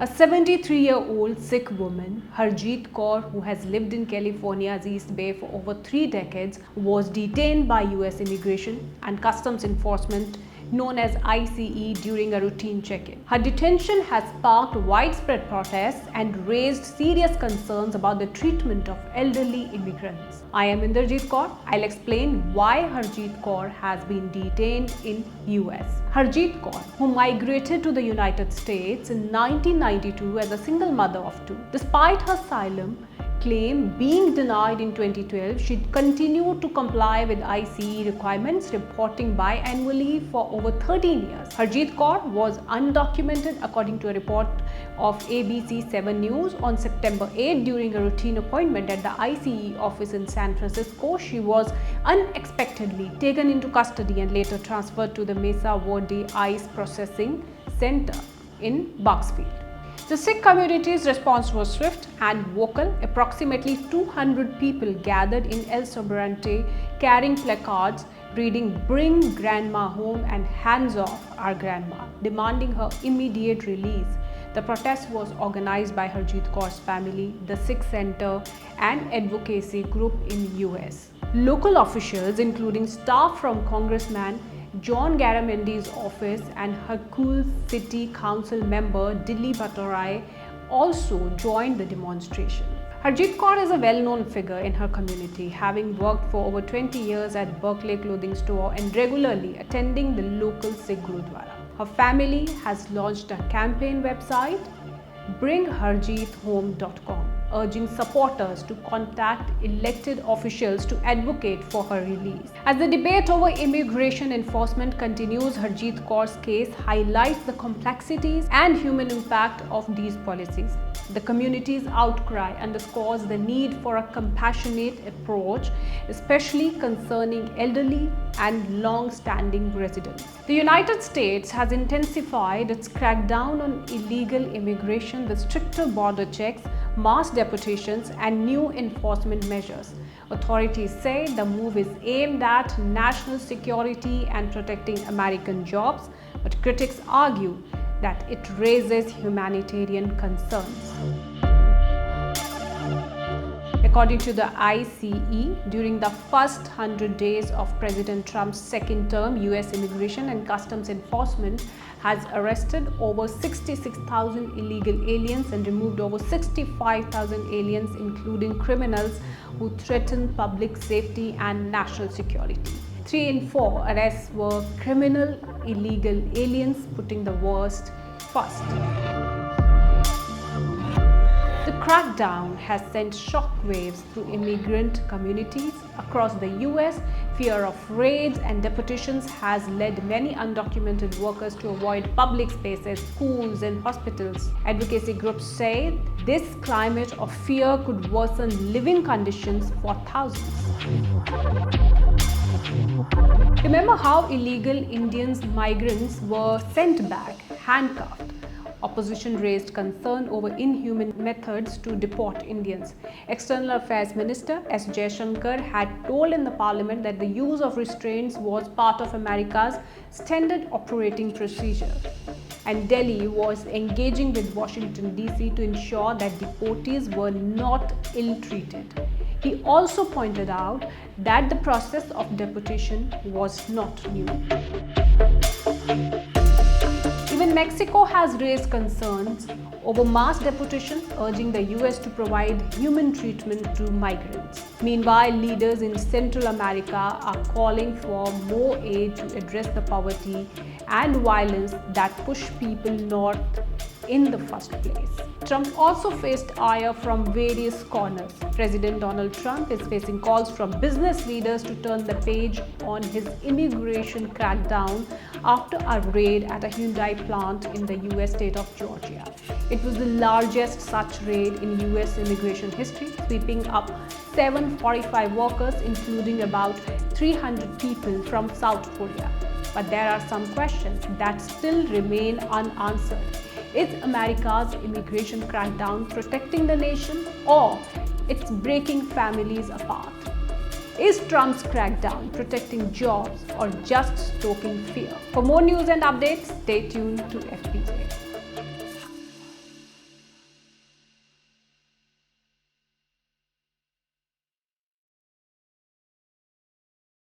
A 73-year-old Sikh woman, Harjit Kaur, who has lived in California's East Bay for over 3 decades, was detained by US Immigration and Customs Enforcement, known as ICE, during a routine check-in. Her detention has sparked widespread protests and raised serious concerns about the treatment of elderly immigrants. I am Inderjeet Kaur. I'll explain why Harjit Kaur has been detained in US. Harjit Kaur, who migrated to the United States in 1992 as a single mother of 2. Despite her asylum claim being denied in 2012, she continued to comply with ICE requirements, reporting biannually for over 13 years. Harjit Kaur was undocumented, according to a report of ABC 7 News. On September 8, during a routine appointment at the ICE office in San Francisco, she was unexpectedly taken into custody and later transferred to the Mesa Verde ICE Processing Center in Bucksfield. The Sikh community's response was swift and vocal. Approximately 200 people gathered in El Sobrante carrying placards reading "Bring Grandma Home" and "Hands Off Our Grandma," demanding her immediate release. The protest was organized by Harjit Kaur's family, the Sikh Center, and advocacy group in US. Local officials, including staff from Congressman John Garamendi's office and Harkul City Council member Dilli Bhattarai, also joined the demonstration. Harjit Kaur is a well-known figure in her community, having worked for over 20 years at Berkeley clothing store and regularly attending the local Sikh Gurudwara. Her family has launched a campaign website, bringharjithome.com, urging supporters to contact elected officials to advocate for her release. As the debate over immigration enforcement continues, Harjit Kaur's case highlights the complexities and human impact of these policies. The community's outcry underscores the need for a compassionate approach, especially concerning elderly and long-standing residents. The United States has intensified its crackdown on illegal immigration with stricter border checks, mass deportations, and new enforcement measures. Authorities say the move is aimed at national security and protecting American jobs, but critics argue that it raises humanitarian concerns. According to the ICE, during the first 100 days of President Trump's second term, US Immigration and Customs Enforcement has arrested over 66,000 illegal aliens and removed over 65,000 aliens, including criminals who threaten public safety and national security. 3 in 4 arrests were criminal illegal aliens, putting the worst first. The crackdown has sent shockwaves through immigrant communities across the US. Fear of raids and deportations has led many undocumented workers to avoid public spaces, schools, and hospitals. Advocacy groups say this climate of fear could worsen living conditions for thousands. Remember how illegal Indian migrants were sent back, handcuffed? Opposition raised concern over inhuman methods to deport Indians. External Affairs Minister S. Jaishankar had told in the parliament that the use of restraints was part of America's standard operating procedure, and Delhi was engaging with Washington, D.C. to ensure that deportees were not ill-treated. He also pointed out that the process of deportation was not new. Even Mexico has raised concerns over mass deportations, urging the US to provide human treatment to migrants. Meanwhile, leaders in Central America are calling for more aid to address the poverty and violence that push people north in the first place. Trump also faced ire from various corners. President Donald Trump is facing calls from business leaders to turn the page on his immigration crackdown after a raid at a Hyundai plant in the US state of Georgia. It was the largest such raid in US immigration history, sweeping up 745 workers, including about 300 people from South Korea. But there are some questions that still remain unanswered. Is America's immigration crackdown protecting the nation, or it's breaking families apart? Is Trump's crackdown protecting jobs or just stoking fear? For more news and updates, stay tuned to FPJ.